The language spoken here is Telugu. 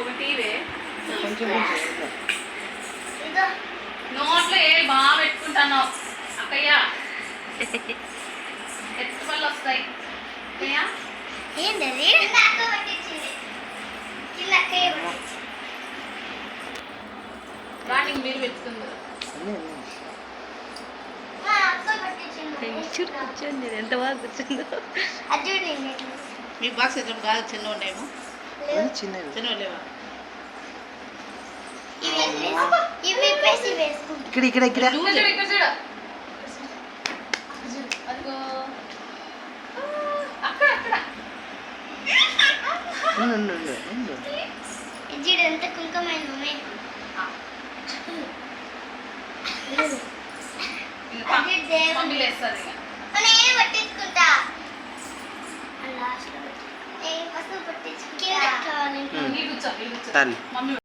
ఒకటివే నోట్లో ఏ బాగా పెట్టుకుంటాను అక్కయ్య. ఎత్తుపళ్ళు వస్తాయి అక్కయ్య. ఏంటది? రాణి మీరు పెట్టుకుంది కూర్చోండి, ఎంత బాగా కూర్చుందో. మీ బాక్స్ ఎదురు కాదు, చిన్న ఉండేమో. చిన్న లేవా? ఇక్కడ ఇక్కడ ఇక్కడ చూడు అదిగో అక్కడ అక్కడ ఎంత కుంకుమైంది మమ్మీ లేస్తుంది పట్టించుకుంటా లాస్ట్ పట్టించుకుంటా కూర్చో మమ్మీ